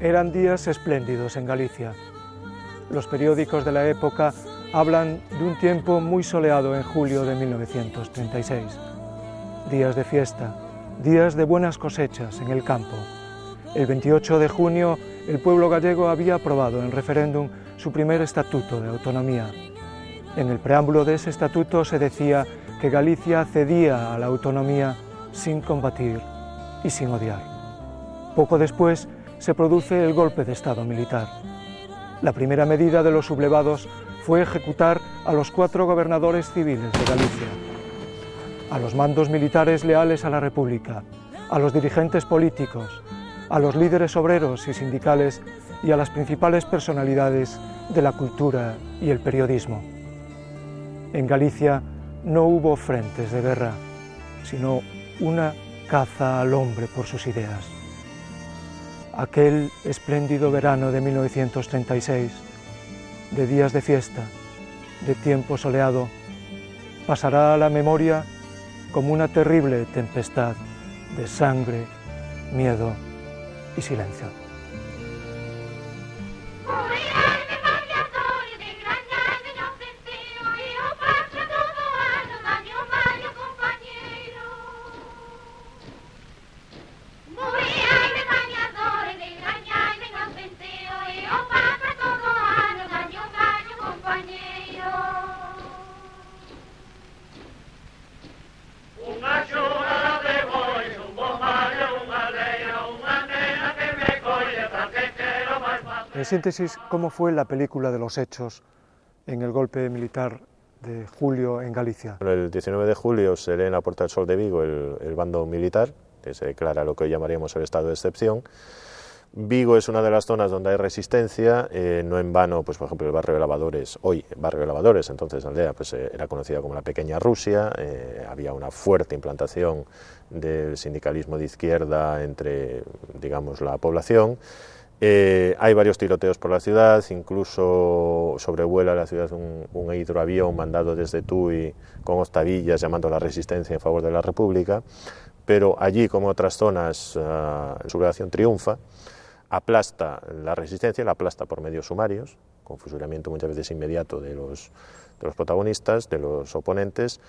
Eran días espléndidos en Galicia. Los periódicos de la época hablan de un tiempo muy soleado en julio de 1936. Días de fiesta, días de buenas cosechas en el campo. El 28 de junio el pueblo gallego había aprobado en referéndum su primer estatuto de autonomía. En el preámbulo de ese estatuto se decía que Galicia cedía a la autonomía sin combatir y sin odiar. Poco después se produce el golpe de Estado militar. La primera medida de los sublevados fue ejecutar a los 4 gobernadores civiles de Galicia, a los mandos militares leales a la República, a los dirigentes políticos, a los líderes obreros y sindicales y a las principales personalidades de la cultura y el periodismo. En Galicia no hubo frentes de guerra, sino una caza al hombre por sus ideas. Aquel espléndido verano de 1936, de días de fiesta, de tiempo soleado, pasará a la memoria como una terrible tempestad de sangre, miedo y silencio. En síntesis, ¿cómo fue la película de los hechos en el golpe militar de julio en Galicia? El 19 de julio se lee en la Puerta del Sol de Vigo el bando militar, que se declara lo que hoy llamaríamos el estado de excepción. Vigo es una de las zonas donde hay resistencia, no en vano, pues por ejemplo el barrio de Lavadores, hoy barrio de Lavadores, entonces aldea, pues era conocida como la pequeña Rusia, había una fuerte implantación del sindicalismo de izquierda entre, digamos, la población. Hay varios tiroteos por la ciudad, incluso sobrevuela la ciudad un hidroavión mandado desde Tui con octavillas llamando a la resistencia en favor de la República, pero allí, como otras zonas, la sublevación triunfa, aplasta la resistencia, la aplasta por medios sumarios, con fusilamiento muchas veces inmediato de los protagonistas, de los oponentes.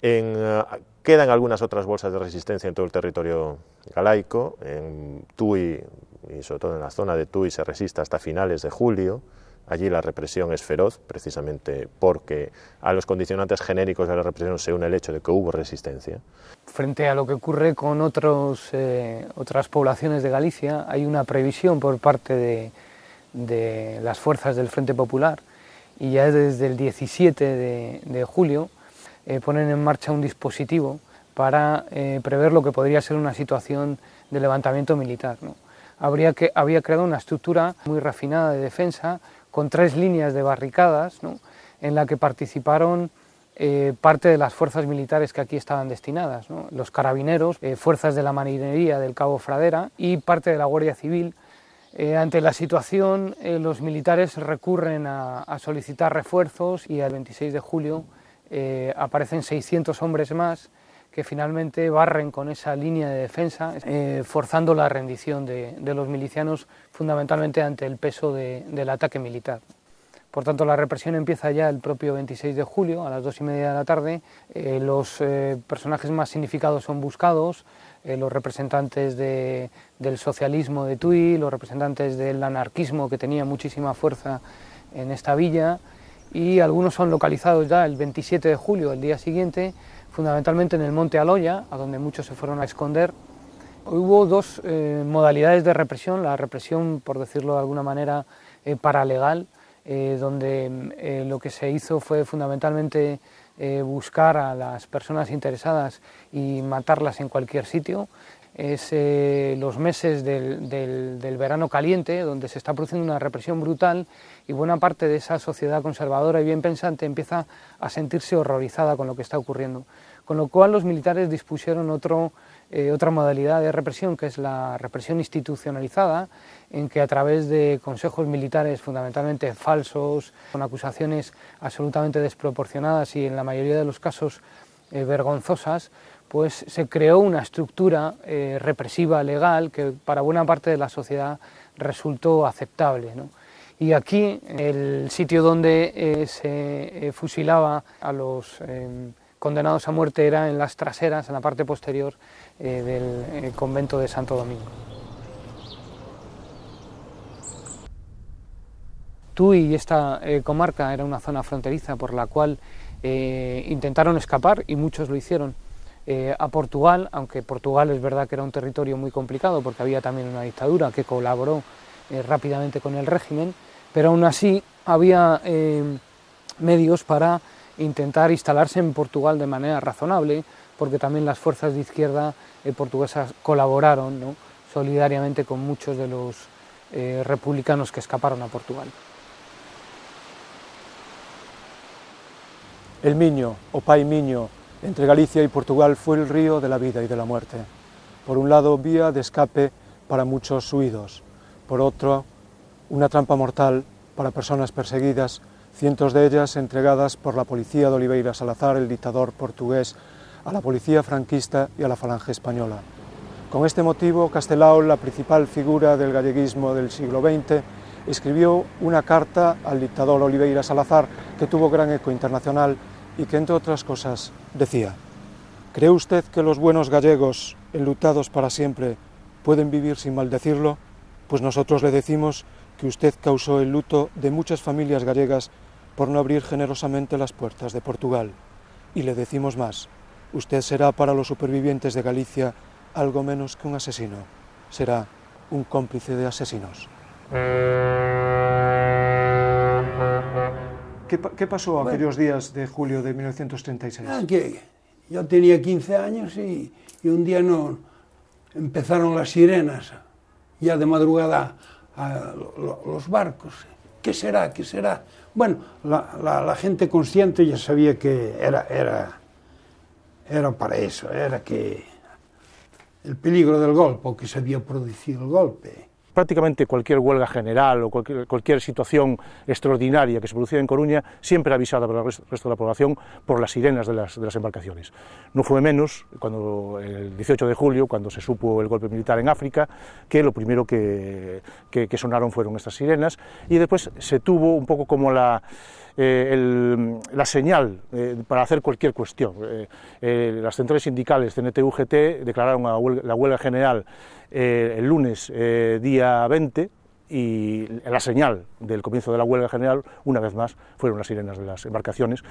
Quedan algunas otras bolsas de resistencia en todo el territorio galaico. En Tui, y sobre todo en la zona de Tui, se resiste hasta finales de julio. Allí la represión es feroz, precisamente porque a los condicionantes genéricos de la represión se une el hecho de que hubo resistencia. Frente a lo que ocurre con otras poblaciones de Galicia, hay una previsión por parte de las fuerzas del Frente Popular, y ya desde el 17 de julio ponen en marcha un dispositivo para prever lo que podría ser una situación de levantamiento militar, ¿no? Había creado una estructura muy refinada de defensa con 3 líneas de barricadas, ¿no?, en la que participaron parte de las fuerzas militares que aquí estaban destinadas, ¿no?, los carabineros, fuerzas de la marinería del Cabo Fradera y parte de la Guardia Civil. Ante la situación, los militares recurren a solicitar refuerzos y el 26 de julio aparecen 600 hombres más que finalmente barren con esa línea de defensa, forzando la rendición de los milicianos, fundamentalmente ante el peso del ataque militar. Por tanto, la represión empieza ya el propio 26 de julio, a las 2:30 de la tarde. Los personajes más significados son buscados, los representantes del socialismo de Tui, los representantes del anarquismo, que tenía muchísima fuerza en esta villa, y algunos son localizados ya el 27 de julio, el día siguiente, fundamentalmente en el Monte Aloya, a donde muchos se fueron a esconder. Hubo 2 modalidades de represión: la represión, por decirlo de alguna manera, paralegal, donde lo que se hizo fue fundamentalmente buscar a las personas interesadas y matarlas en cualquier sitio. es los meses del verano caliente, donde se está produciendo una represión brutal y buena parte de esa sociedad conservadora y bien pensante empieza a sentirse horrorizada con lo que está ocurriendo. Con lo cual los militares dispusieron otra modalidad de represión, que es la represión institucionalizada, en que a través de consejos militares fundamentalmente falsos, con acusaciones absolutamente desproporcionadas y en la mayoría de los casos vergonzosas, pues se creó una estructura represiva legal que para buena parte de la sociedad resultó aceptable, ¿no? Y aquí, el sitio donde se fusilaba a los condenados a muerte era en las traseras, en la parte posterior del convento de Santo Domingo. Tui y esta comarca era una zona fronteriza por la cual intentaron escapar, y muchos lo hicieron, a Portugal, aunque Portugal es verdad que era un territorio muy complicado porque había también una dictadura que colaboró rápidamente con el régimen, pero aún así había medios para intentar instalarse en Portugal de manera razonable, porque también las fuerzas de izquierda portuguesas colaboraron, ¿no?, solidariamente con muchos de los republicanos que escaparon a Portugal. El Miño, o Pai Miño, entre Galicia y Portugal fue el río de la vida y de la muerte. Por un lado, vía de escape para muchos huidos, por otro, una trampa mortal para personas perseguidas, cientos de ellas entregadas por la policía de Oliveira Salazar, el dictador portugués, a la policía franquista y a la falange española. Con este motivo, Castelao, la principal figura del galleguismo del siglo XX, escribió una carta al dictador Oliveira Salazar que tuvo gran eco internacional y que, entre otras cosas, decía: ¿cree usted que los buenos gallegos, enlutados para siempre, pueden vivir sin maldecirlo? Pues nosotros le decimos que usted causó el luto de muchas familias gallegas por no abrir generosamente las puertas de Portugal. Y le decimos más: usted será para los supervivientes de Galicia algo menos que un asesino, será un cómplice de asesinos. ¿Qué pasó aquellos días de julio de 1936? Que yo tenía 15 años y un día no empezaron las sirenas, ya de madrugada, los barcos. ¿Qué será? ¿Qué será? Bueno, la gente consciente ya sabía que era para eso, era que el peligro del golpe, o que se había producido el golpe. Prácticamente cualquier huelga general o cualquier situación extraordinaria que se producía en Coruña siempre avisada por el resto de la población por las sirenas de las embarcaciones. No fue menos cuando el 18 de julio, cuando se supo el golpe militar en África, que lo primero que sonaron fueron estas sirenas, y después se tuvo un poco como la señal para hacer cualquier cuestión. Las centrales sindicales CNT-UGT declararon la huelga general el lunes día 20, y la señal del comienzo de la huelga general, una vez más, fueron las sirenas de las embarcaciones,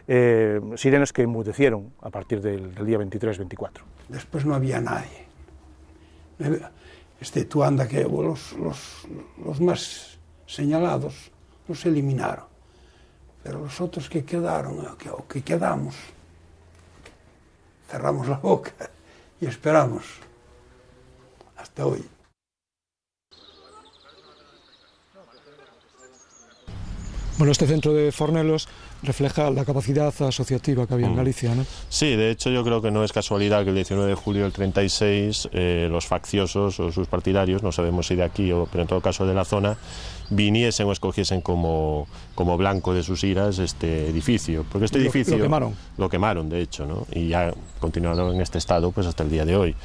sirenas que enmudecieron a partir del día 23-24. Después no había nadie, exceptuando que los más señalados los eliminaron, pero los otros que quedaron, o que quedamos, cerramos la boca y esperamos hasta hoy. Bueno, este centro de Fornelos refleja la capacidad asociativa que había en Galicia, ¿no? Sí, de hecho yo creo que no es casualidad que el 19 de julio del 36 los facciosos o sus partidarios, no sabemos si de aquí pero en todo caso de la zona, viniesen o escogiesen como blanco de sus iras este edificio, porque este edificio lo quemaron de hecho, ¿no? Y ya continuaron en este estado pues hasta el día de hoy.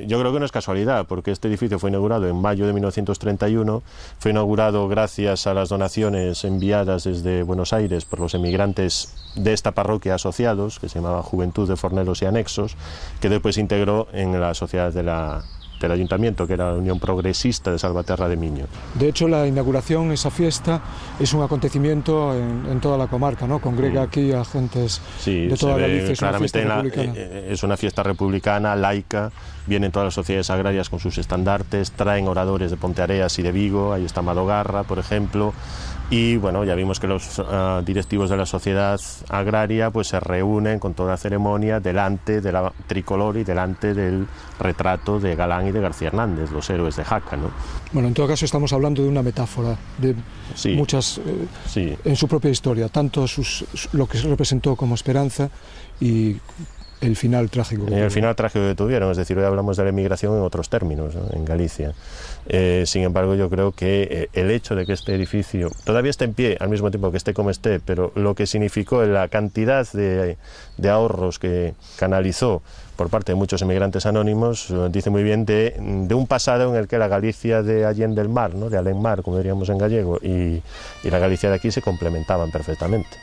Yo creo que no es casualidad, porque este edificio fue inaugurado en mayo de 1931, fue inaugurado gracias a las donaciones enviadas desde Buenos Aires por los emigrantes de esta parroquia asociados, que se llamaba Juventud de Fornelos y Anexos, que después se integró en la sociedad del ayuntamiento, que era la Unión Progresista de Salvaterra de Miño. De hecho, la inauguración, esa fiesta, es un acontecimiento en toda la comarca, ¿no? Congrega aquí a gentes de toda Galicia. Claramente es una fiesta republicana, laica, vienen todas las sociedades agrarias con sus estandartes, traen oradores de Ponteareas y de Vigo, ahí está Madogarra, por ejemplo, y bueno, ya vimos que los directivos de la sociedad agraria pues se reúnen con toda la ceremonia delante de la tricolor y delante del retrato de Galán y de García Hernández, los héroes de Jaca, ¿no? Bueno, en todo caso estamos hablando de una metáfora de muchas en su propia historia, tanto lo que se representó como esperanza y el final trágico. El final trágico que tuvieron, es decir, hoy hablamos de la emigración en otros términos, ¿no? En Galicia. Sin embargo, yo creo que el hecho de que este edificio todavía esté en pie, al mismo tiempo que esté como esté, pero lo que significó la cantidad de ahorros que canalizó por parte de muchos emigrantes anónimos, dice muy bien de un pasado en el que la Galicia de Allende el Mar, ¿no? De Alenmar, como diríamos en gallego, y la Galicia de aquí se complementaban perfectamente.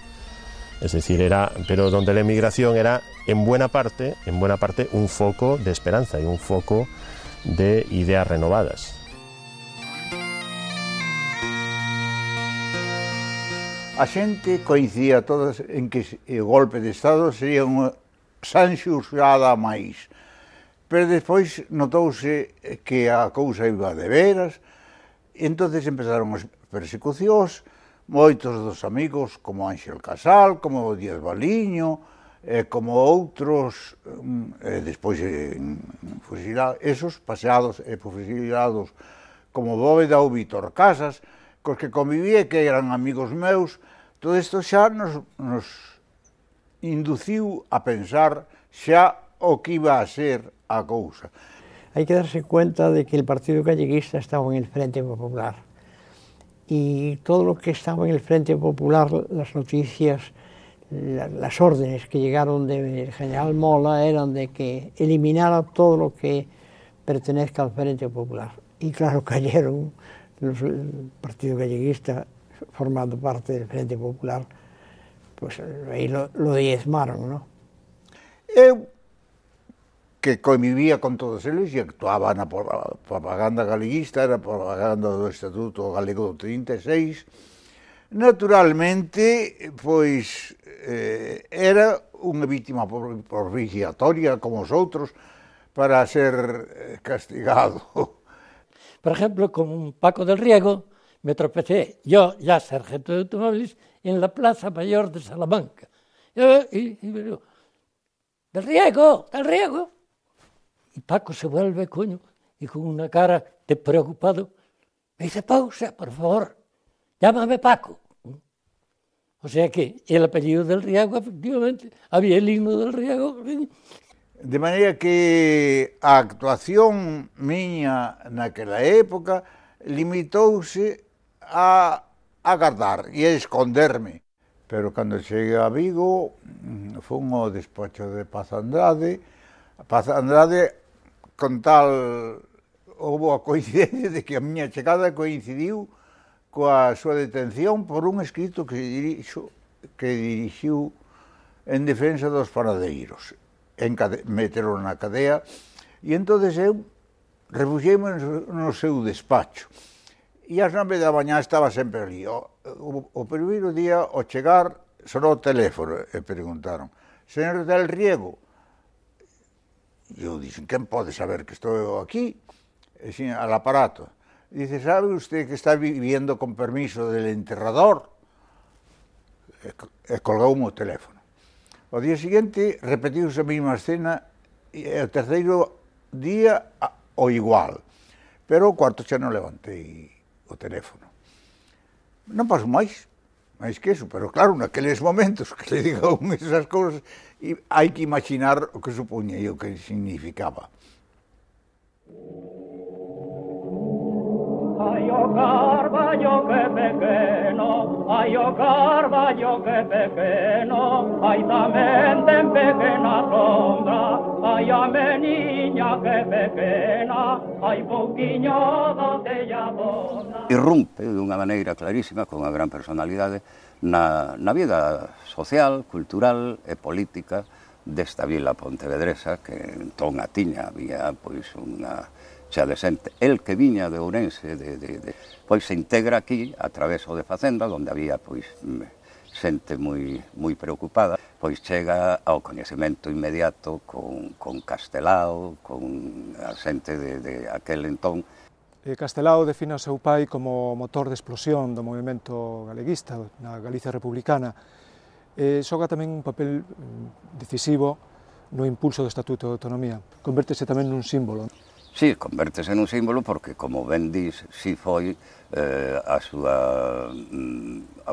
Es decir, pero donde la emigración era en buena parte un foco de esperanza y un foco de ideas renovadas. A xente coincidía todas en que o golpe de Estado sería unha sanxurxada máis, pero despois notouse que a cousa iba de veras, e entonces empezaron as persecucións. Moitos dos amigos, como Ángel Casal, como Díaz Baliño, como outros, despois fusilados, esos paseados e fusilados, como Bóveda ou Vítor Casas, cos que convivía, que eran amigos meus. Todo isto xa nos induciu a pensar xa o que iba a ser a cousa. Hai que darse cuenta de que el Partido Galleguista estaba en el Frente Popular. Y todo lo que estaba en el Frente Popular, las noticias, las órdenes que llegaron del general Mola eran de que eliminara todo lo que pertenezca al Frente Popular. Y claro, cayeron el Partido Galleguista, formando parte del Frente Popular, pues ahí lo diezmaron, ¿no? Eu, que convivía con todos eles e actuaba na propaganda galeguista, era propaganda do Estatuto Galego do 36, naturalmente, pois, era unha vítima propiciatoria como os outros para ser castigado. Por ejemplo, con Paco del Riego me tropecé, yo ya sargento de automóviles, en la Plaza Mayor de Salamanca. Y digo, del Riego. Y Paco se vuelve, coño, y con una cara de preocupado, me dice, pausa, por favor, llámame Paco. O sea que el apellido del Riego, efectivamente, había el himno del Riego. De maneira que a actuación miña naquela época limitouse a agardar e a esconderme. Pero cando cheguei a Vigo, fun ao despacho de Paz Andrade, con tal, houve a coincidencia de que a miña chegada coincidiu coa súa detención por un escrito que dirixiu en defensa dos panadeiros. Meteron na cadea, e entonces eu refugiei-me no seu despacho. E ás 9 da mañá estaba sempre ali. O primeiro día, ao chegar, sonou o teléfono e preguntaron, señor del Riego? E eu dixen, quen pode saber que estou aquí? E xin, al aparato. Dice, sabe usted que está viviendo con permiso del enterrador? E colgoume o teléfono. O día seguinte repetiuse a mesma escena e o terceiro día o igual. Pero o cuarto xa non levantei o teléfono. Non pasou máis que eso, pero claro, naqueles momentos que le digan esas cousas, hai que imaginar o que supoña e o que significaba. Ai o carballo que pequeno, ai o carballo que pequeno, ai tamén ten pequena sombra, ai a meniña que pequena, ai pouquiño do telladona. Irrumpe dunha maneira clarísima, con unha gran personalidade, na vida social, cultural e política desta vila pontevedresa, que entón a tiña, había pois unha xa de xente. El que viña de Ourense, pois se integra aquí a través de Facenda, onde había pois xente moi preocupada pois chega ao coñecemento inmediato con Castelao, con a xente de aquel entón. Castelao define ao seu pai como motor de explosión do movimento galeguista na Galicia republicana. Xoga tamén un papel decisivo no impulso do Estatuto de Autonomía. Convértese tamén nun símbolo. Sí, convértese nun símbolo porque, como ben dis, si foi o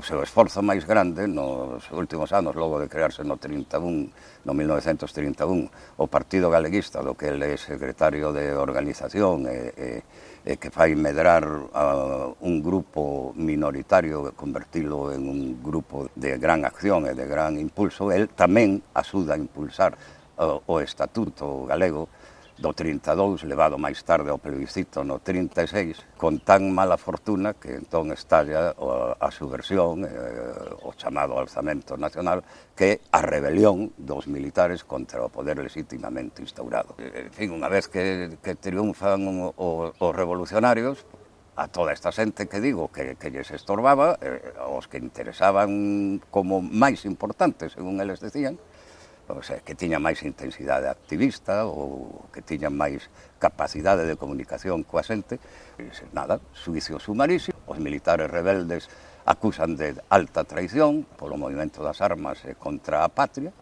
seu esforzo máis grande nos últimos anos, logo de crearse no 1931, o Partido Galeguista, do que ele é secretario de organización e que fai medrar un grupo minoritario, convertilo en un grupo de gran acción e de gran impulso. El tamén axuda a impulsar o Estatuto Galego do 32, levado máis tarde ao plebiscito no 36, con tan mala fortuna que entón estalla a subversión, o chamado alzamento nacional, que a rebelión dos militares contra o poder legítimamente instaurado. En fin, unha vez que triunfan os revolucionarios, a toda esta xente que digo que lles estorbaba, os que interesaban como máis importantes, según eles decían, o sea, que tiñan máis intensidade activista ou que tiñan máis capacidade de comunicación coa xente, nada, suicio sumarísimo. Os militares rebeldes acusan de alta traición polo movimento das armas contra a patria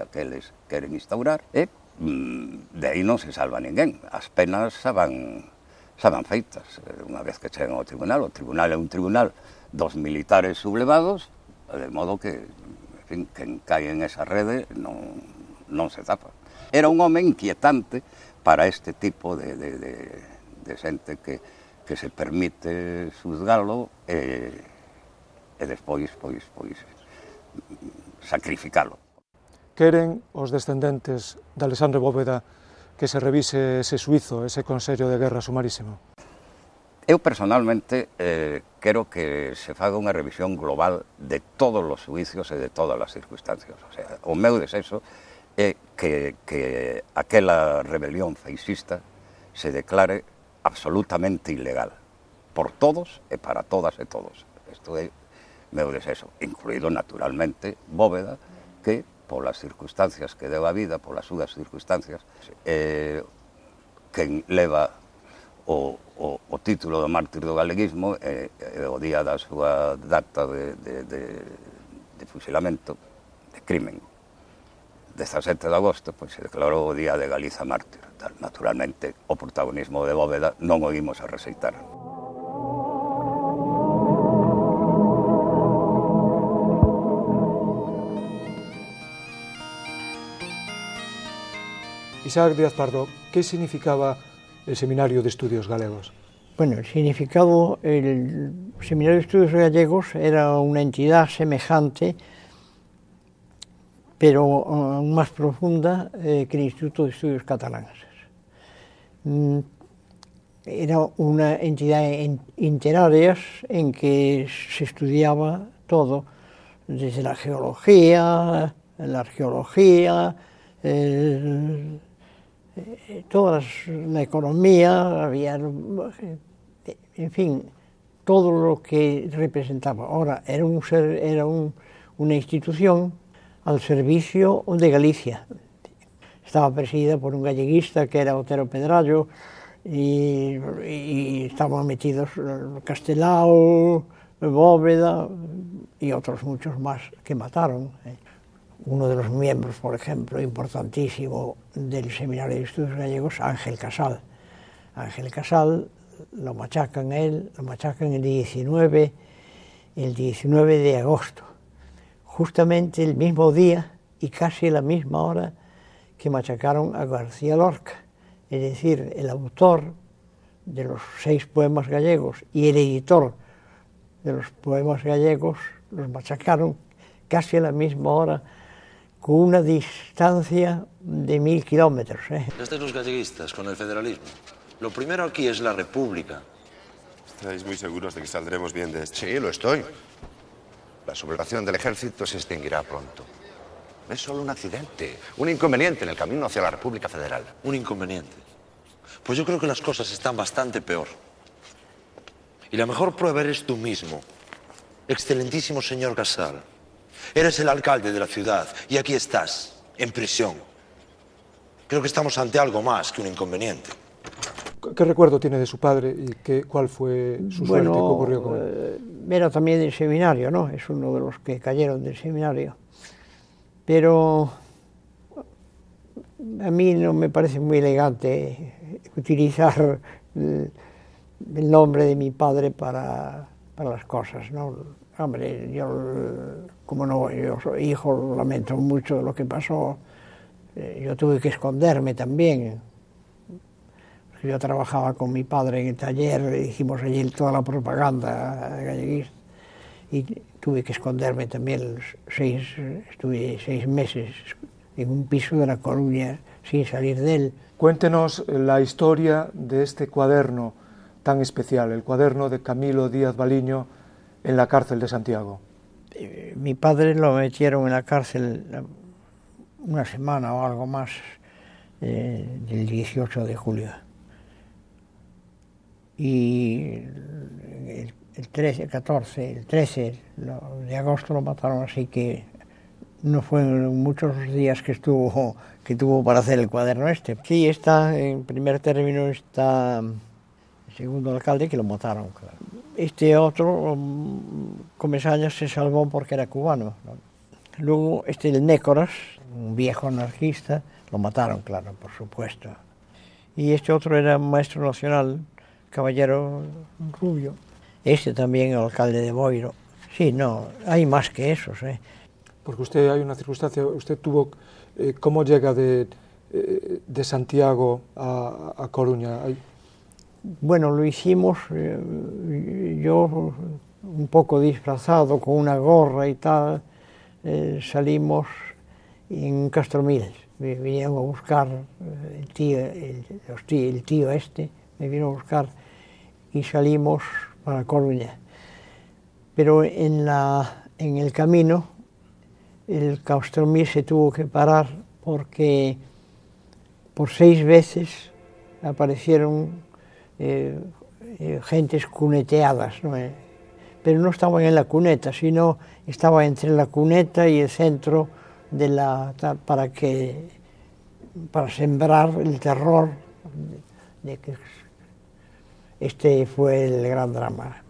que eles queren instaurar, e de aí non se salva ninguén. As penas xa van feitas. Unha vez que chegan ao tribunal, o tribunal é un tribunal dos militares sublevados, de modo que quen cae en esa rede non se zafa. Era un home inquietante para este tipo de xente que se permite xuzgalo e despois sacrificalo. Queren os descendentes de Alexandre Bóveda que se revise ese suizo, ese Consello de Guerra sumarísimo? Eu personalmente quero que se faga unha revisión global de todos os suicios e de todas as circunstancias. O sea, o meu desexo é que aquela rebelión feixista se declare absolutamente ilegal por todos e para todas e todos. Isto é meu desexo, incluído naturalmente Bóveda, que polas circunstancias que deu a vida, polas súas circunstancias, quen leva o título do mártir do galeguismo o día da súa data de fusilamento, de crimen, 17 de agosto, pois se declarou o día de Galiza mártir. Naturalmente, o protagonismo de Bóveda non o imos a rexeitar. Isaac Díaz Pardo, que significaba el Seminario de Estudios Galegos? Bueno, el significado, el Seminario de Estudios Gallegos era una entidad semejante, pero aún más profunda que el Instituto de Estudios Catalanes. Era una entidad interáreas en que se estudiaba todo, desde la geología, la arqueología, la economía, había, en fin, todo lo que representaba. Ahora, era una institución al servicio de Galicia. Estaba presidida por un galleguista que era Otero Pedrallo y estaban metidos Castelao, Bóveda y otros muchos más que mataron. Uno de los miembros, por ejemplo, importantísimo del Seminario de Estudios Gallegos, Ángel Casal. Ángel Casal lo machacan el 19 de agosto, justamente el mismo día y casi a la misma hora que machacaron a García Lorca, es decir, el autor de los 6 poemas gallegos y el editor de los poemas gallegos, los machacaron casi a la misma hora, con una distancia de 1000 kilómetros. Estáis los galleguistas con el federalismo. Lo primero aquí es la república. ¿Estáis muy seguros de que saldremos bien de esto? Sí, lo estoy. La sublevación del ejército se extinguirá pronto. Es solo un accidente, un inconveniente en el camino hacia la República Federal. ¿Un inconveniente? Pues yo creo que las cosas están bastante peor. Y la mejor prueba eres tú mismo, excelentísimo señor Casal. Eres el alcalde de la ciudad y aquí estás, en prisión. Creo que estamos ante algo más que un inconveniente. ¿Qué recuerdo tiene de su padre y cuál fue su suerte? ¿Qué ocurrió con él? Era también del seminario, ¿no? Es uno de los que cayeron del seminario. Pero a mí no me parece muy elegante utilizar el nombre de mi padre para las cosas, ¿no? Hombre, yo soy hijo, lamento mucho de lo que pasó. Yo tuve que esconderme también. Yo trabajaba con mi padre en el taller, hicimos allí toda la propaganda galleguista y tuve que esconderme también. Estuve 6 meses en un piso de La Coruña sin salir de él. Cuéntenos la historia de este cuaderno tan especial, el cuaderno de Camilo Díaz Baliño en la cárcel de Santiago. Mi padre lo metieron en la cárcel una semana o algo más, del 18 de julio. Y el 13 de agosto lo mataron, así que no fueron muchos días que tuvo para hacer el cuaderno este. Sí, está, en primer término está el segundo alcalde que lo mataron, claro. Este otro, Comesaña, se salvó porque era cubano, ¿no? Luego el Nécoras, un viejo anarquista, lo mataron, claro, por supuesto. Y este otro era maestro nacional, caballero rubio. Este también, el alcalde de Boiro. Sí, no, hay más que esos, ¿eh? Porque usted, hay una circunstancia, usted tuvo, ¿cómo llega de Santiago a Coruña? Bueno, lo hicimos, yo un poco disfrazado, con una gorra y tal, salimos en Castromil. Me vinieron a buscar el tío este, me vino a buscar y salimos para Coruña. Pero en el camino el Castromil se tuvo que parar porque por 6 veces aparecieron gentes cuneteadas, ¿no? Pero no estaban en la cuneta, sino estaban entre la cuneta y el centro para sembrar el terror de que este fue el gran drama.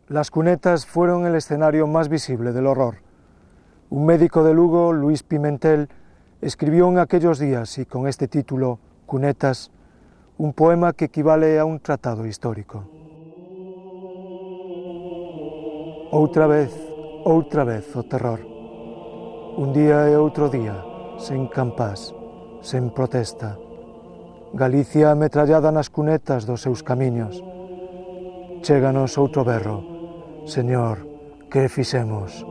Las cunetas fueron el escenario más visible del horror. Un médico de Lugo, Luis Pimentel, escribió en aquellos días, y con este título, Cunetas, un poema que equivale a un tratado histórico. Outra vez, o terror. Un día e outro día, sen campás, sen protesta. Galicia ametrallada nas cunetas dos seus camiños. Chéganos outro berro. Señor, que fixemos?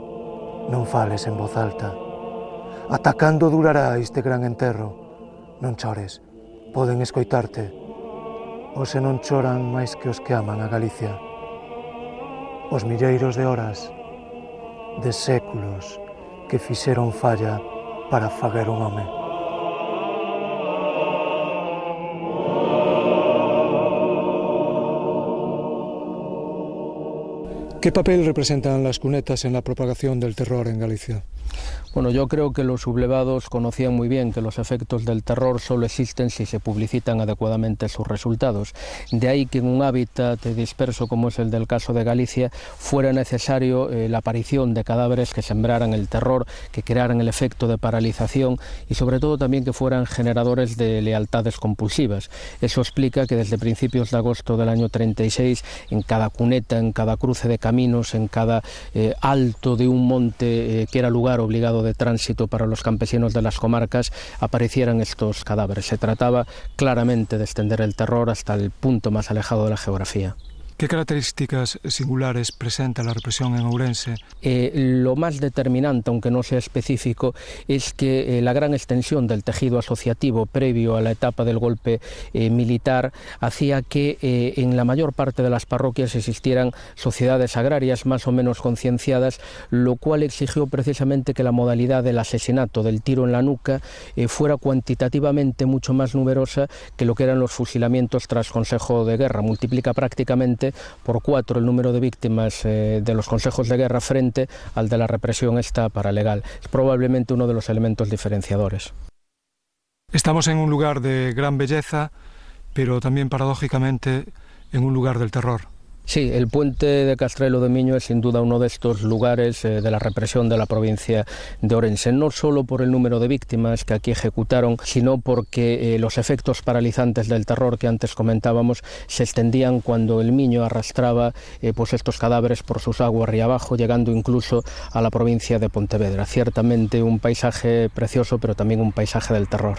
Non fales en voz alta. Ata cando durará este gran enterro? Non chores, poden escoitarte. Os se non choran máis que os que aman a Galicia. Os milleiros de horas, de séculos, que fixeron falla para faguer un home. ¿Qué papel representan las cunetas en la propagación del terror en Galicia? Bueno, yo creo que los sublevados conocían muy bien que los efectos del terror solo existen si se publicitan adecuadamente sus resultados. De ahí que en un hábitat disperso como es el del caso de Galicia fuera necesario la aparición de cadáveres que sembraran el terror, que crearan el efecto de paralización y sobre todo también que fueran generadores de lealtades compulsivas. Eso explica que desde principios de agosto del año 36 en cada cuneta, en cada cruce de caminos, en cada alto de un monte que era lugar obligado de tránsito para los campesinos de las comarcas, aparecieran estos cadáveres. Se trataba claramente de extender el terror hasta el punto más alejado de la geografía. ¿Qué características singulares presenta la represión en Ourense? Lo más determinante, aunque no sea específico, es que la gran extensión del tejido asociativo previo a la etapa del golpe militar hacía que en la mayor parte de las parroquias existieran sociedades agrarias más o menos concienciadas, lo cual exigió precisamente que la modalidad del asesinato, del tiro en la nuca, fuera cuantitativamente mucho más numerosa que lo que eran los fusilamientos tras consejo de guerra. Multiplica prácticamente prácticamente por 4 el número de víctimas de los consejos de guerra frente al de la represión esta paralegal. Es probablemente uno de los elementos diferenciadores. Estamos en un lugar de gran belleza, pero también paradójicamente en un lugar del terror. Sí, el puente de Castrelo de Miño es sin duda uno de estos lugares de la represión de la provincia de Ourense, no solo por el número de víctimas que aquí ejecutaron, sino porque los efectos paralizantes del terror que antes comentábamos se extendían cuando el Miño arrastraba pues estos cadáveres por sus aguas río abajo, llegando incluso a la provincia de Pontevedra. Ciertamente un paisaje precioso, pero también un paisaje del terror.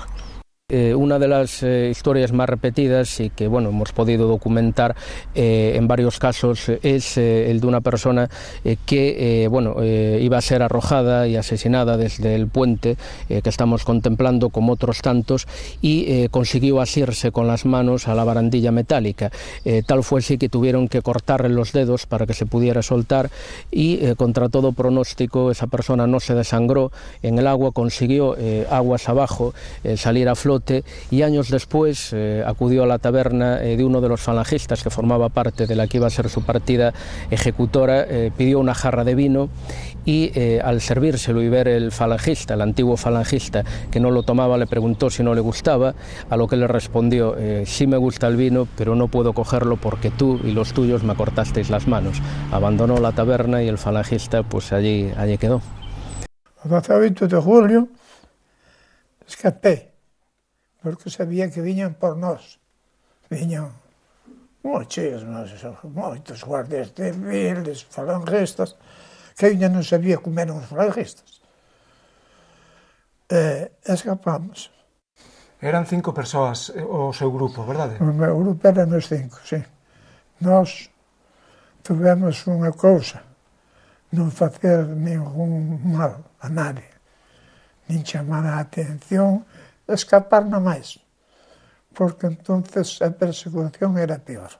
Una de las historias más repetidas y que hemos podido documentar en varios casos es el de una persona que iba a ser arrojada y asesinada desde el puente que estamos contemplando, como otros tantos, y consiguió asirse con las manos a la barandilla metálica. Tal fue así que tuvieron que cortarle los dedos para que se pudiera soltar y contra todo pronóstico esa persona no se desangró en el agua, consiguió aguas abajo salir a flote, y años después acudió a la taberna de uno de los falangistas que formaba parte de la que iba a ser su partida ejecutora, pidió una jarra de vino y al servírselo y ver el falangista, el antiguo falangista, que no lo tomaba, le preguntó si no le gustaba, a lo que le respondió: sí me gusta el vino, pero no puedo cogerlo porque tú y los tuyos me cortasteis las manos. Abandonó la taberna y el falangista pues allí quedó. El 28 de julio escapé, porque sabía que viñan por nós. Viñan moitos guardias civiles, falangistas, que ainda non sabía como eran os falangistas. Escapamos. Eran 5 persoas o seu grupo, verdade? O meu grupo éramos 5, sí. Nós tivemos unha cousa, non facer ningún mal a nadie, nin chamar a atención, escapar na máis, porque entonces a persecución era peor.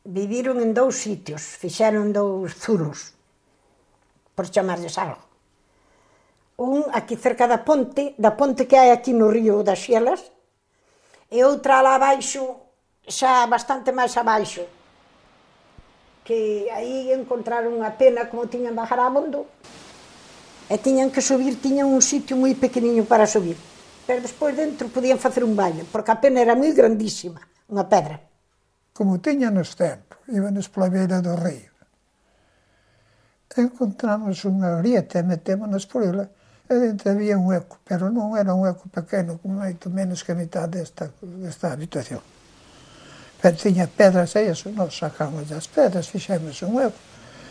Viviron en 2 sitios, fixeron 2 zulos, por chamarles algo. Un aquí cerca da ponte que hai aquí no río das Xelas, e outra lá abaixo, xa bastante máis abaixo, que aí encontraron unha pena como tiñan bajar a Bondo, e tiñan que subir, tiñan un sitio moi pequeniño para subir. Pero despois dentro podían facer un baño, porque a pena era moi grandísima, unha pedra. Como tiñanos tempo, íbamos pola beira do río. Encontramos unha grieta e metémonos por ela, e dentro había un eco, pero non era un eco pequeno, como moito menos que a mitad desta habitación. Pero tiña pedras e iso, nós sacamos as pedras, fixemos un eco,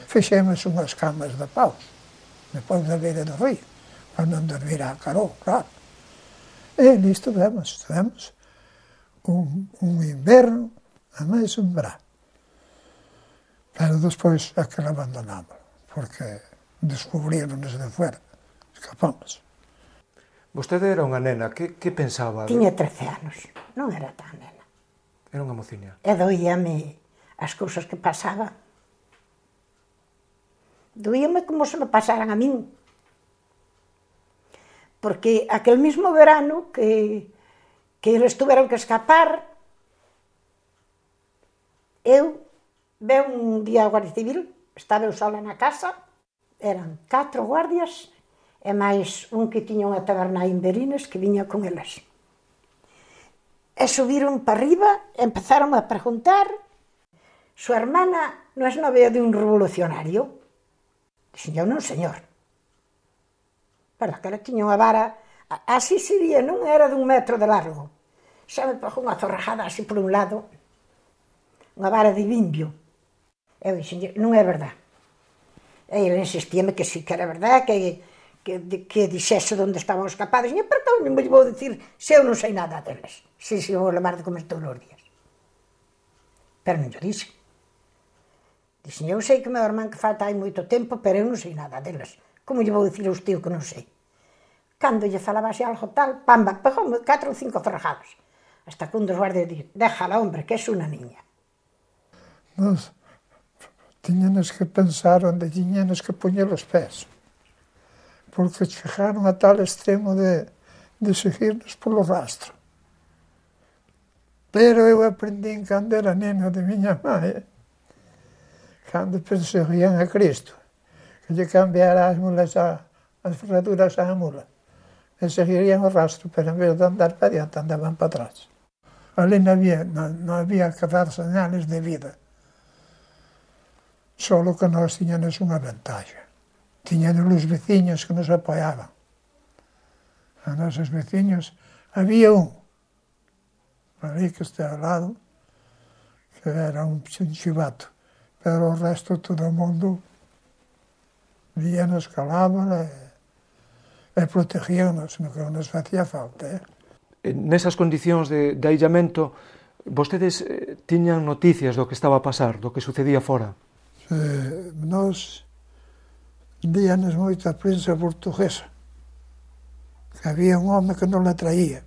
fixemos unhas camas de paus, depois da beira do río, para non dormir a carón, claro. E listo, tivemos un inverno a máis un verán. Pero despois aquel abandonamos, porque descubrironos de fuera, escapamos. Vostede era unha nena, que pensaba? Tiña 13 anos, non era tan nena. Era unha mociña. E doíame as cousas que pasaban. Doíame como se me pasaran a min. Porque aquel mismo verano que eles tuveron que escapar, eu veo un día a Guardia Civil, estaba eu sola na casa, eran 4 guardias e máis un que tiña unha taberna en Berines que viña con eles. E subiron para arriba e empezaron a preguntar: súa hermana non é novia de un revolucionario? Dixen eu, non, señor. Pero que ela tiña unha vara, así sería, non era de 1 metro de largo. Xa me pegou unha zorrajada así por un lado, unha vara de bimbio. Eu dixen, non é verdad. E ele insistíame que sí que era verdad, que dixese onde estaban escapados. E pero que non me vou dicir se eu non sei nada deles, se vou levar de comer todos os días. Pero non yo dixen. Dixen, eu sei que meu irmán que falta hai moito tempo, pero eu non sei nada deles. Como lle vou dicir a usted o que non sei? Cando lle falaba así algo tal, pamba, pegoume 4 ou 5 zorrajadas. Hasta que un dos guardias dixo, déjala, hombre, que é unha niña. Nos tiñanos que pensar onde tiñanos que poñer os pés, porque chegaron a tal extremo de seguirnos polo rastro. Pero eu aprendín cando era neno de miña mãe cando perseguían a Cristo, que lle cambiara as mulas as ferraduras á mula, e seguirían o rastro, pero en vez de andar para diante, andaban para atrás. Ali non había que dar señales de vida. Solo que nós tiñanos unha ventaxa. Tiñanos os veciños que nos apoiaban. A nosos veciños había un, ali que está ao lado, que era un chivato, pero o resto todo o mundo víanos, calábamos e protegíanos, no que nos facía falta. Nesas condicións de aillamento, vostedes tiñan noticias do que estaba a pasar, do que sucedía fora? Nós díanos moito a prensa portuguesa, que había un home que non la traía,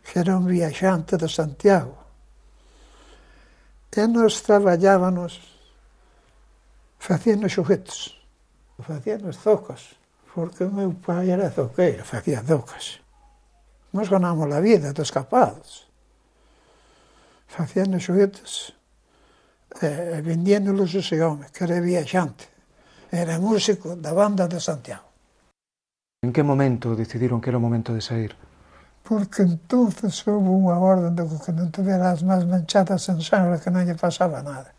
que era un viaxante de Santiago, e nos traballábamos facendo xoguetes, facendo zocas, porque o meu pai era zoqueiro, facía zocas. Nos ganamos a vida de escapados, facendo xoguetes e vendéndolos ese home, que era viaxante, era músico da banda de Santiago. En que momento decidiron que era o momento de sair? Porque entonces houve unha orden de que non tuvera as máis manchadas en sangre, que non lle pasaba nada.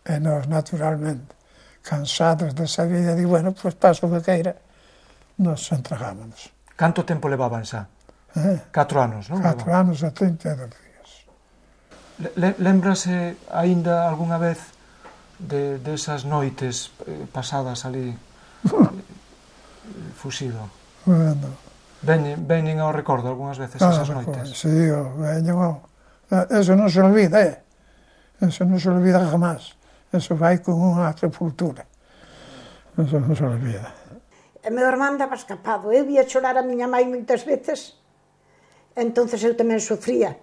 E nós, naturalmente, cansados desa vida, digo, bueno, pois paso o que queira, nos entregámonos. Canto tempo levaban xa? 4 anos, non? 4 anos e 32 días. Lembrase aínda algunha vez desas noites pasadas ali fuxido? Bueno. Veñen ao recordo algunhas veces esas noites? Sí, veñen ao... Eso non se olvida, Eso non se olvida jamás. Eso vai con unha sepultura. Eso non se olvida. E meu irmán daba escapado. Eu via chorar a miña mãe moitas veces, entonces eu tamén sofría.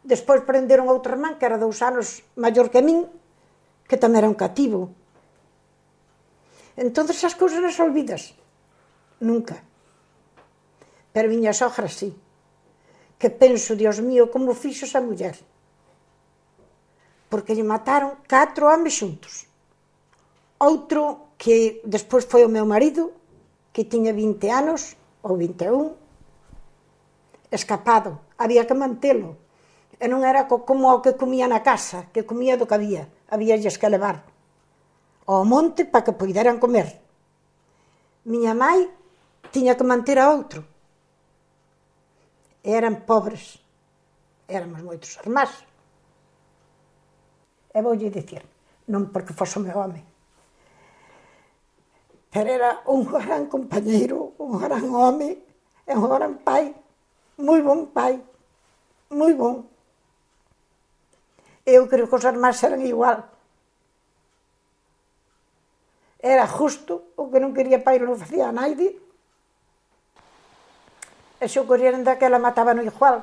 Despois prenderon outro irmán, que era 2 anos maior que min, que tamén era un cativo. Entonces as cousas non se olvidas. Nunca. Pero miña sogra sí. Que penso, Dios mío, como fixo esa muller. Porque lle mataron 4 homes xuntos. Outro que despois foi o meu marido, que tiña 20 anos, ou 21, escapado. Había que mantelo. E non era como o que comía na casa, que comía do que había. Habíalles que levar ao monte para que poideran comer. Miña mãe tiña que manter a outro. E eran pobres. Éramos moitos irmáns. E voulle dicir, non porque fose o meu home, pero era un gran compañeiro, un gran home, e un gran pai, moi bon pai, moi bon. Eu creo que os irmáns eran igual. Era justo, o que non quería pai non facía a naide, e se o corrieran daquela mataban o igual.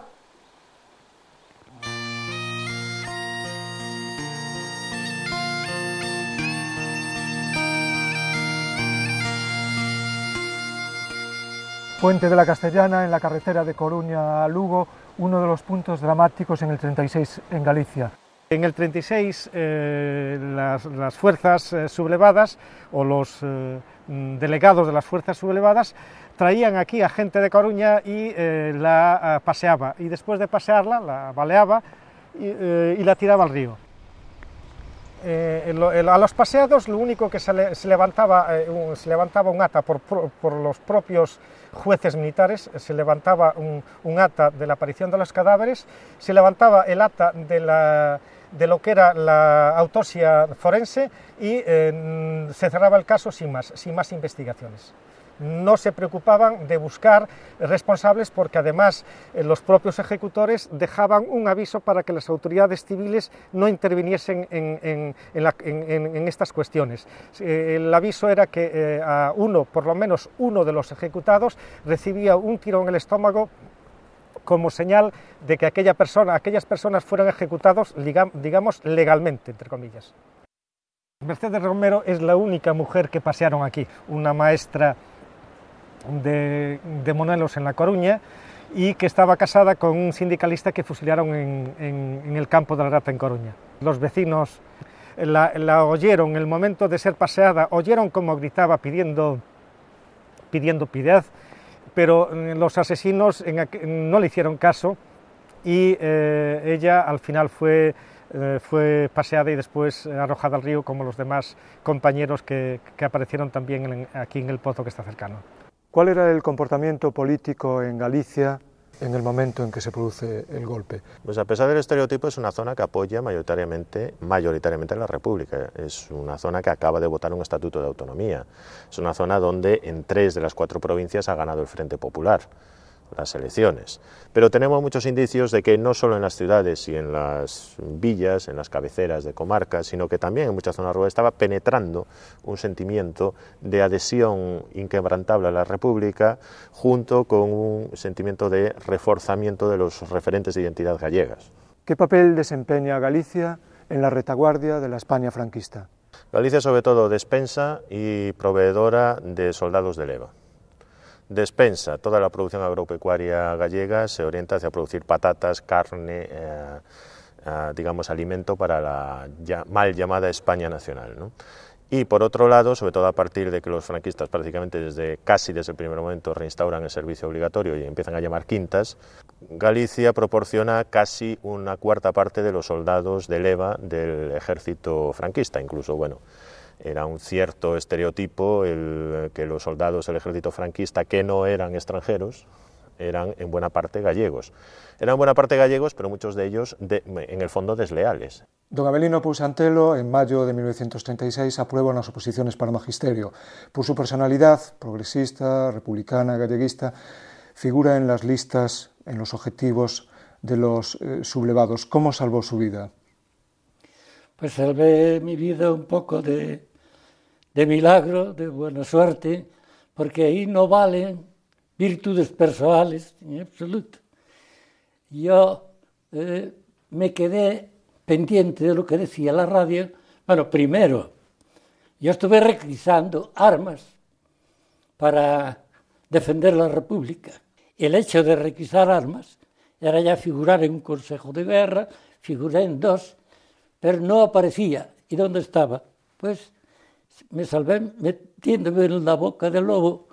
Puente de la Castellana, en la carretera de Coruña a Lugo, uno de los puntos dramáticos en el 36 en Galicia. En el 36 las fuerzas sublevadas o los delegados de las fuerzas sublevadas traían aquí a gente de Coruña y la paseaba, y después de pasearla la baleaba y la tiraba al río. A los paseados lo único que se levantaba un acta por los propios jueces militares, se levantaba un acta de la aparición de los cadáveres, se levantaba el acta de lo que era la autopsia forense y se cerraba el caso sin más investigaciones. No se preocupaban de buscar responsables porque además los propios ejecutores dejaban un aviso para que las autoridades civiles no interviniesen en estas cuestiones. El aviso era que por lo menos uno de los ejecutados recibía un tiro en el estómago como señal de que aquellas personas fueran ejecutados, digamos, legalmente, entre comillas. Mercedes Romero es la única mujer que pasearon aquí, una maestra de Monelos en La Coruña, y que estaba casada con un sindicalista que fusilaron en el campo de la Rata en Coruña. Los vecinos la oyeron en el momento de ser paseada, oyeron como gritaba pidiendo piedad, pero los asesinos no le hicieron caso y ella al final fue paseada y después arrojada al río como los demás compañeros que aparecieron también aquí en el pozo que está cercano. ¿Cuál era el comportamiento político en Galicia en el momento en que se produce el golpe? Pues a pesar del estereotipo es una zona que apoya mayoritariamente la República, es una zona que acaba de votar un estatuto de autonomía, es una zona donde en 3 de las 4 provincias ha ganado el Frente Popular las elecciones, pero tenemos muchos indicios de que no solo en las ciudades y en las villas, en las cabeceras de comarcas, sino que también en muchas zonas rurales estaba penetrando un sentimiento de adhesión inquebrantable a la República junto con un sentimiento de reforzamiento de los referentes de identidad gallegas. ¿Qué papel desempeña Galicia en la retaguardia de la España franquista? Galicia sobre todo despensa y proveedora de soldados de leva. Despensa, toda la producción agropecuaria gallega se orienta hacia producir patatas, carne, digamos alimento para la mal llamada España nacional, ¿no? Y por otro lado, sobre todo a partir de que los franquistas prácticamente casi desde el primer momento reinstauran el servicio obligatorio y empiezan a llamar quintas, Galicia proporciona casi una cuarta parte de los soldados de leva del ejército franquista, incluso, bueno, era un cierto estereotipo que los soldados del ejército franquista que no eran extranjeros eran en buena parte gallegos. Eran en buena parte gallegos, pero muchos de ellos en el fondo desleales. Don Avelino Pousantelo, en mayo de 1936, aprueba unas oposiciones para magisterio. Por su personalidad, progresista, republicana, galleguista, figura en las listas, en los objetivos de los sublevados. ¿Cómo salvó su vida? Pues salvé mi vida un poco de milagro, de buena suerte, porque ahí no valen virtudes personales en absoluto. Yo me quedé pendiente de lo que decía la radio. Bueno, primero, yo estuve requisando armas para defender la República. El hecho de requisar armas era ya figurar en un consejo de guerra, figuré en 2, pero no aparecía. ¿Y dónde estaba? Pues me salvé metiéndome en la boca del lobo.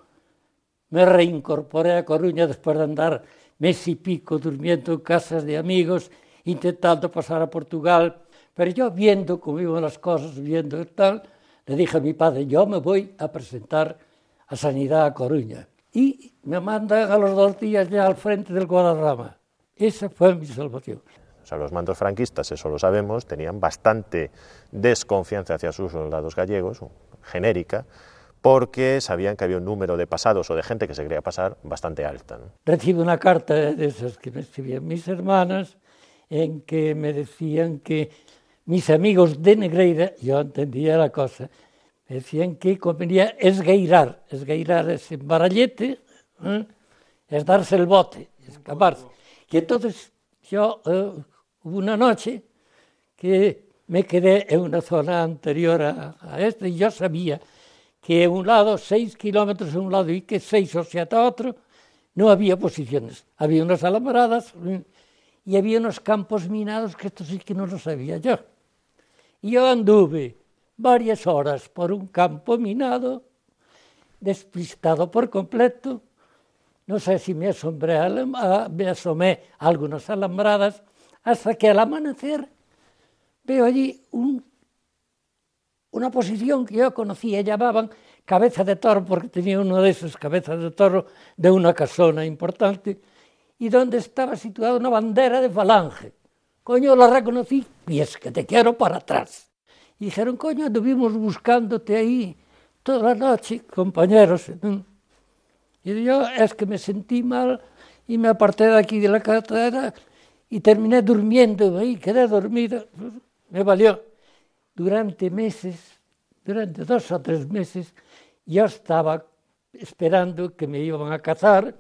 Me reincorporé a Coruña después de andar mes y pico durmiendo en casas de amigos, intentando pasar a Portugal. Pero yo viendo cómo iban las cosas, viendo tal, le dije a mi padre, yo me voy a presentar a Sanidad a Coruña. Y me mandan a los 2 días ya al frente del Guadarrama. Esa fue mi salvación. O sea, los mandos franquistas, eso lo sabemos, tenían bastante desconfianza hacia sus soldados gallegos, genérica, porque sabían que había un número de pasados o de gente que se quería pasar bastante alta, ¿no? Recibo una carta de esas que me escribían mis hermanas, en que me decían que mis amigos de Negreira, yo entendía la cosa, me decían que convenía esgueirar. Esgueirar es en barallete, es darse el bote, escaparse. Y entonces yo... hubo una noche que me quedé en una zona anterior a esta y yo sabía que en un lado, 6 kilómetros en un lado y que 6 o 7 a otro, no había posiciones. Había unas alambradas y había unos campos minados que esto sí que no lo sabía yo. Y yo anduve varias horas por un campo minado, despistado por completo. No sé si me asomé a algunas alambradas, hasta que al amanecer veo allí una posición que yo conocía, llamaban cabeza de toro, porque tenía una de esas cabezas de toro de una casona importante, y donde estaba situada una bandera de Falange. Coño, la reconocí, y es que te quiero para atrás. Y dijeron, coño, anduvimos buscándote ahí toda la noche, compañeros. Y yo es que me sentí mal y me aparté de aquí de la catedral y terminé durmiendo ahí, quedé dormido. Me valió. Durante meses, durante 2 o 3 meses, yo estaba esperando que me iban a cazar.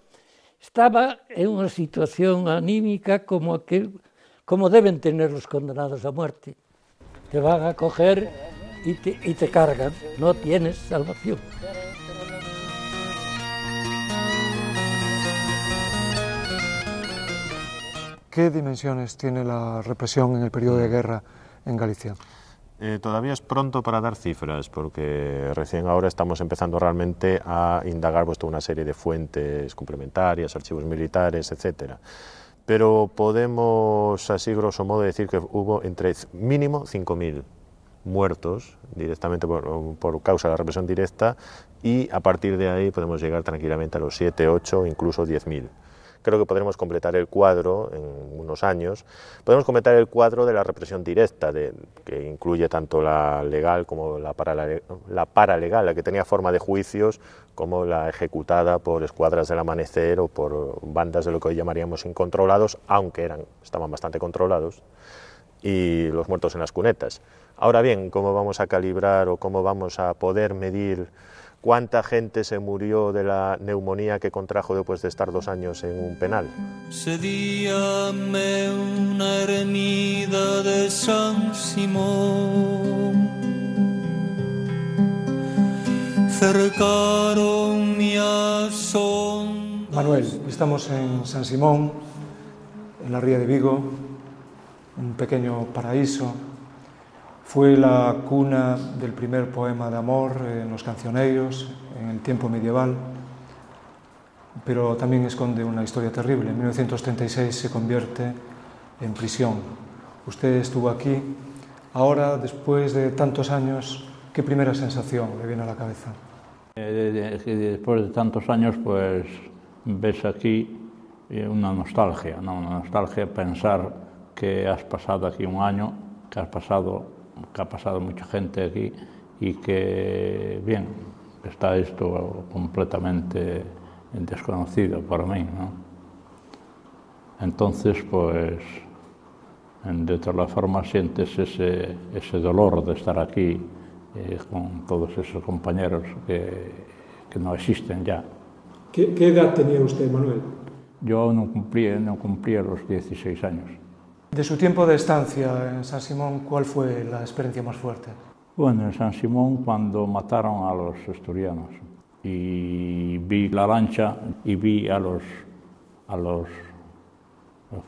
Estaba en una situación anímica como deben tener los condenados a muerte. Te van a coger y te cargan. No tienes salvación. ¿Qué dimensiones tiene la represión en el periodo de guerra en Galicia? Todavía es pronto para dar cifras, porque recién ahora estamos empezando realmente a indagar toda una serie de fuentes complementarias, archivos militares, etcétera. Pero podemos, así grosso modo, decir que hubo entre mínimo 5.000 muertos directamente por causa de la represión directa, y a partir de ahí podemos llegar tranquilamente a los 7, 8, incluso 10.000. Creo que podremos completar el cuadro en unos años. Podemos completar el cuadro de la represión directa, que incluye tanto la legal como la paralegal, la que tenía forma de juicios, como la ejecutada por escuadras del amanecer o por bandas de lo que hoy llamaríamos incontrolados, aunque estaban bastante controlados, y los muertos en las cunetas. Ahora bien, ¿cómo vamos a calibrar o cómo vamos a poder medir cuánta gente se murió de la neumonía que contrajo después de estar 2 años en un penal? Sedíame una ermida de San Simón, cercaron mi asón. Manuel, estamos en San Simón, en la ría de Vigo, un pequeño paraíso. Fue la cuna del primer poema de amor en los cancioneiros, en el tiempo medieval, pero también esconde una historia terrible. En 1936 se convierte en prisión. Usted estuvo aquí. Ahora, después de tantos años, ¿qué primera sensación le viene a la cabeza? Después de tantos años, pues ves aquí una nostalgia, ¿no? Una nostalgia pensar que has pasado aquí un año, que ha pasado mucha gente aquí y que, bien, está esto completamente desconocido para mí, ¿no? Entonces, pues, de todas formas sientes ese dolor de estar aquí con todos esos compañeros que no existen ya. ¿Qué edad tenía usted, Manuel? Yo no cumplía los 16 años. De su tiempo de estancia en San Simón, ¿cuál fue la experiencia más fuerte? Bueno, en San Simón, cuando mataron a los asturianos, y vi la lancha y vi a los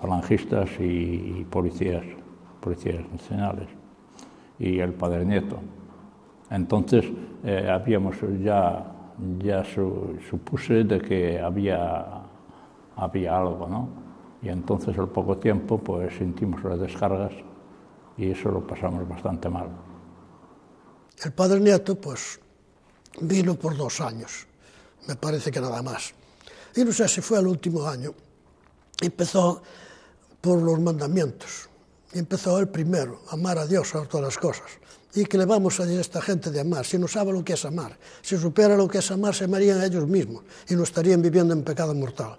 falangistas y policías nacionales, y el Padre Nieto. Entonces habíamos ya supuse de que había algo, ¿no? Y entonces al poco tiempo pues sentimos las descargas y eso lo pasamos bastante mal. El Padre Nieto pues vino por 2 años, me parece que nada más. Y no sé si fue el último año. Empezó por los mandamientos. Empezó el primero, amar a Dios sobre todas las cosas. ¿Y qué le vamos a decir a esta gente de amar? Si no sabe lo que es amar. Si supiera lo que es amar, se amarían a ellos mismos y no estarían viviendo en pecado mortal.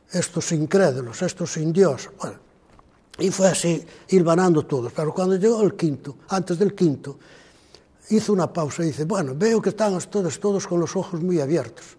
Estos incrédulos, estos sin Dios. Bueno, y fue así, hilvanando todos. Pero cuando llegó el quinto, antes del quinto, hizo una pausa y dice, bueno, veo que están todos con los ojos muy abiertos,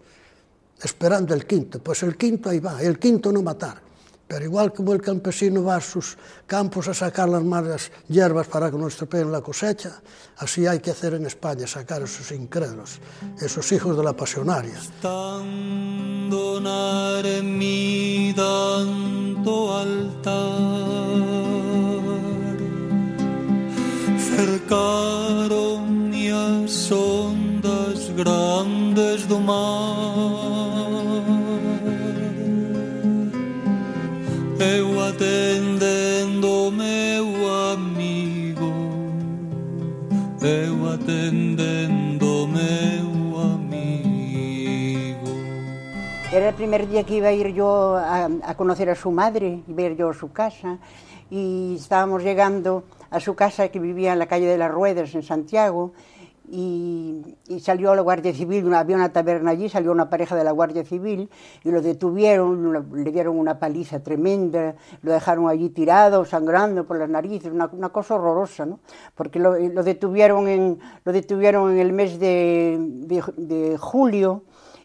esperando el quinto. Pues el quinto ahí va, el quinto no matar. Pero igual como el campesino va a sus campos a sacar las malas hierbas para que no estropeen la cosecha, así hay que hacer en España, sacar a esos incrédulos, esos hijos de la pasionaria. Estando na ermida do altar, cercaron as ondas grandes do mar. Eu atendendo meu amigo, eu atendendo meu amigo. Era el primer día que iba a ir yo a conocer a su madre, iba a ir yo a su casa, y estábamos llegando a su casa que vivía en la calle de las Ruedas, en Santiago, y salió la Guardia Civil, había una taberna allí, salió una pareja de la Guardia Civil y lo detuvieron, le dieron una paliza tremenda, lo dejaron allí tirado, sangrando por las narices, una cosa horrorosa, ¿no? Porque lo detuvieron en el mes de julio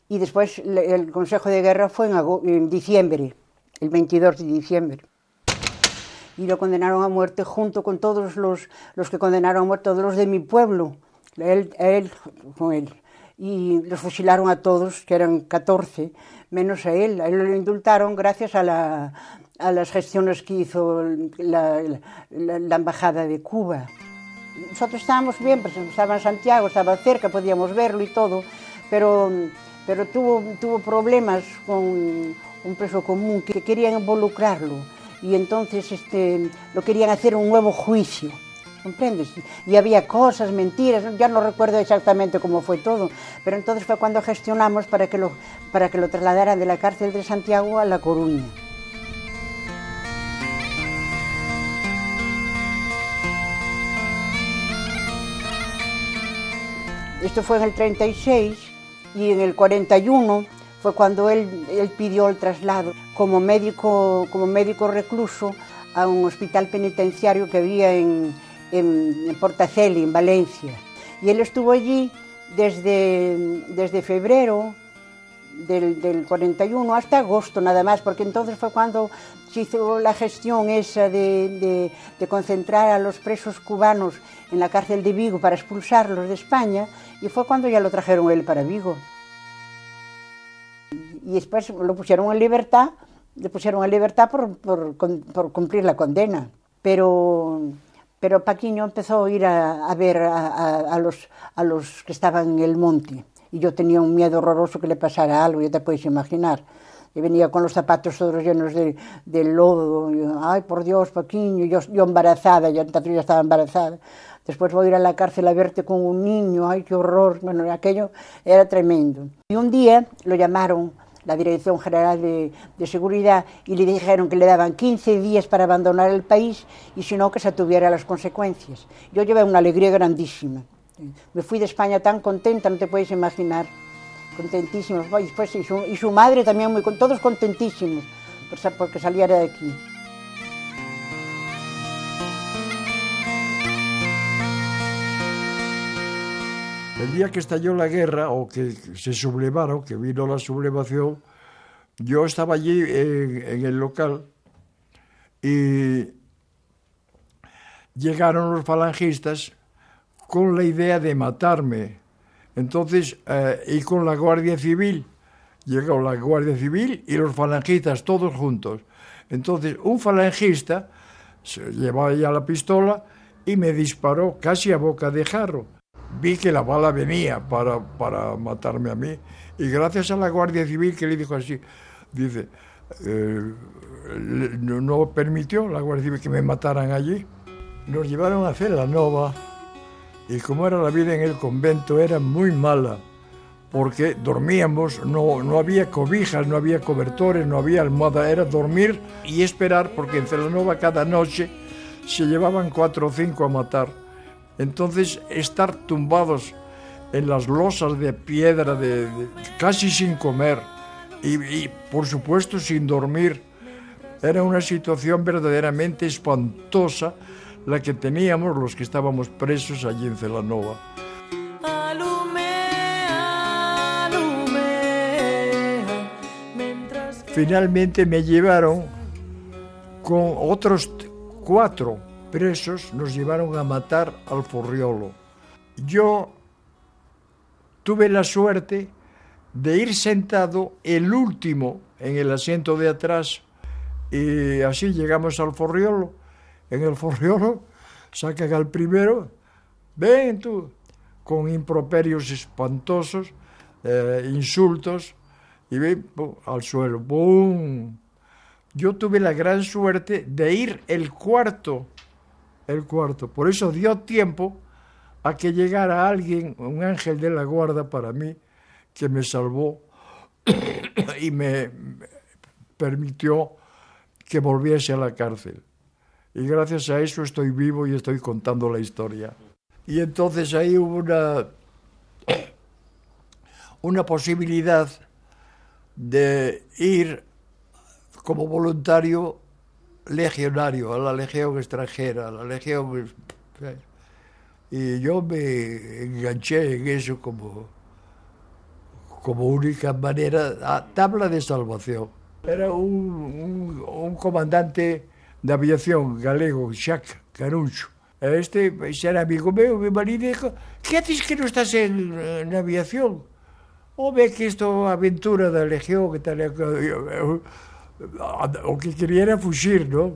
y después el Consejo de Guerra fue en diciembre, el 22 de diciembre. Y lo condenaron a muerte junto con todos los que condenaron a muerte, todos los de mi pueblo. Él con él, y los fusilaron a todos, que eran 14, menos a él lo indultaron gracias a las gestiones que hizo la Embajada de Cuba. Nosotros estábamos bien, pues estaba en Santiago, estaba cerca, podíamos verlo y todo, pero tuvo problemas con un preso común que querían involucrarlo y entonces lo querían hacer un nuevo juicio, ¿comprendes? Y había cosas, mentiras, ya no recuerdo exactamente cómo fue todo, pero entonces fue cuando gestionamos para que lo trasladaran de la cárcel de Santiago a La Coruña. Esto fue en el 36 y en el 41 fue cuando él pidió el traslado como médico recluso a un hospital penitenciario que había en Portaceli, en Valencia. Y él estuvo allí desde febrero del 41 hasta agosto nada más, porque entonces fue cuando se hizo la gestión esa de concentrar a los presos cubanos en la cárcel de Vigo para expulsarlos de España, y fue cuando ya lo trajeron él para Vigo. Y después lo pusieron en libertad, por cumplir la condena. Pero Paquiño empezó a ir a ver a los que estaban en el monte, y yo tenía un miedo horroroso que le pasara algo, ya te puedes imaginar. Y venía con los zapatos todos llenos de lodo, y, ay, por Dios, Paquiño, yo embarazada, yo ya estaba embarazada. Después voy a ir a la cárcel a verte con un niño, ay, qué horror. Bueno, aquello era tremendo. Y un día lo llamaron la Dirección General de Seguridad y le dijeron que le daban 15 días para abandonar el país y si no, que se tuviera las consecuencias. Yo llevé una alegría grandísima. Me fui de España tan contenta, no te puedes imaginar. Contentísimos. Y después, y su madre también, todos contentísimos porque saliera de aquí. El día que estalló la guerra, o que se sublevaron, que vino la sublevación, yo estaba allí en el local y llegaron los falangistas con la idea de matarme. Entonces, y con la Guardia Civil, llegó la Guardia Civil y los falangistas todos juntos. Entonces, un falangista llevaba ya la pistola y me disparó casi a boca de jarro. Vi que la bala venía para matarme a mí, y gracias a la Guardia Civil, que le dijo así, dice, no permitió la Guardia Civil que me mataran allí. Nos llevaron a Celanova, y como era la vida en el convento, era muy mala, porque dormíamos, no había cobijas, no había cobertores, no había almohada, era dormir y esperar, porque en Celanova cada noche se llevaban 4 o 5 a matar. Entonces, estar tumbados en las losas de piedra, casi sin comer y, por supuesto, sin dormir, era una situación verdaderamente espantosa la que teníamos los que estábamos presos allí en Celanova. Finalmente me llevaron con otros 4 presos, nos llevaron a matar al Forriolo. Yo tuve la suerte de ir sentado el último en el asiento de atrás, y así llegamos al Forriolo. En el Forriolo sacan al primero, ven tú, con improperios espantosos, insultos, y ven al suelo, ¡bum! Yo tuve la gran suerte de ir el cuarto. Por eso dio tiempo a que llegara alguien, un ángel de la guarda para mí, que me salvó y me permitió que volviese a la cárcel. Y gracias a eso estoy vivo y estoy contando la historia. Y entonces ahí hubo una posibilidad de ir como voluntario legionario a la Legión extranjera, a la Legión... Y yo me enganché en eso como única manera, a tabla de salvación. Era un comandante de aviación galego, Jacques Canucho. Este era amigo mío, mi marido dijo, ¿qué haces que no estás en aviación? O ve que esto aventura da Legión, que tal... o que quería era fugir, ¿no?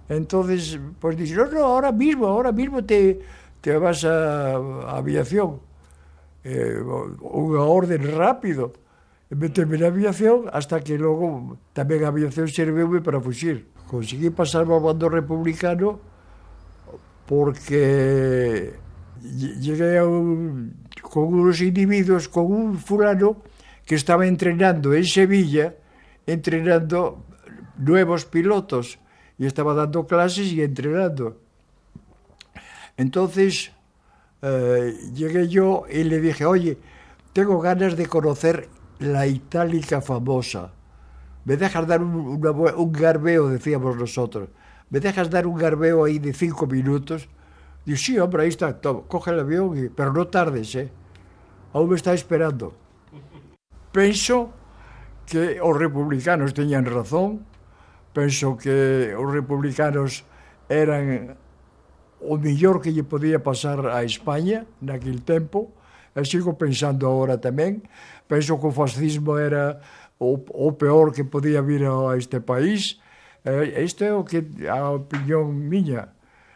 Entonces, pues dice, no, ahora mismo te te vas a aviación, unha orden rápido, meteme na aviación, hasta que logo tamén a aviación serveume para fuxir. Conseguí pasarme ao bando republicano porque llegué con unos individuos, con un fulano que estaba entrenando en Sevilla, entrenando nuevos pilotos, y estaba dando clases y entrenando. Entonces llegué yo y le dije, oye, tengo ganas de conocer la Itálica famosa. ¿Me dejas dar un garbeo, decíamos nosotros? ¿Me dejas dar un garbeo ahí de 5 minutos? Digo, sí, hombre, ahí está, toma, coge el avión, pero no tardes, aún me está esperando. Penso que os republicanos teñan razón, penso que os republicanos eran o mellor que lle podía pasar a España naquele tempo, e sigo pensando agora tamén. Penso que o fascismo era o peor que podía vir a este país. Isto é o que a opinión miña.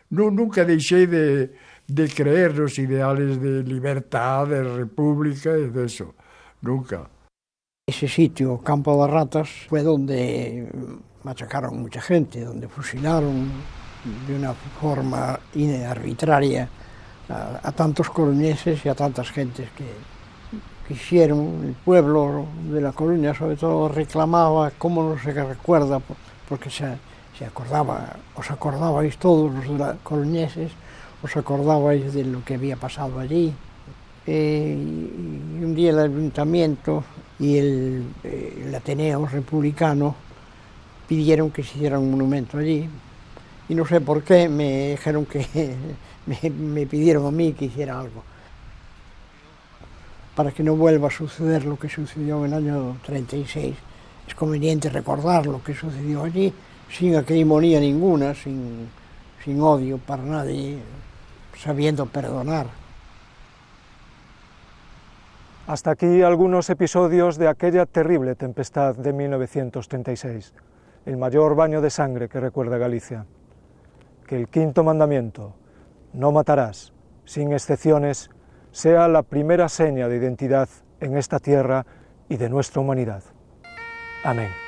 Nunca deixei de creer nos ideales de libertad, de república e de eso. Nunca. Ese sitio, Campo de Ratas, fue donde machacaron mucha gente, donde fusilaron de una forma arbitraria a tantos coruñeses y a tantas gentes que quisieron. El pueblo de La Coruña, sobre todo, reclamaba, cómo no se recuerda, porque se acordaba, os acordabais todos los coruñeses, os acordabais de lo que había pasado allí. Y un día el ayuntamiento y el Ateneo republicano pidieron que se hiciera un monumento allí, y no sé por qué me dijeron que me pidieron a mí que hiciera algo para que no vuelva a suceder lo que sucedió en el año 36. Es conveniente recordar lo que sucedió allí sin acrimonía ninguna, sin odio para nadie, sabiendo perdonar. Hasta aquí algunos episodios de aquella terrible tempestad de 1936, el mayor baño de sangre que recuerda Galicia. Que el quinto mandamiento, no matarás, sin excepciones, sea la primera seña de identidad en esta tierra y de nuestra humanidad. Amén.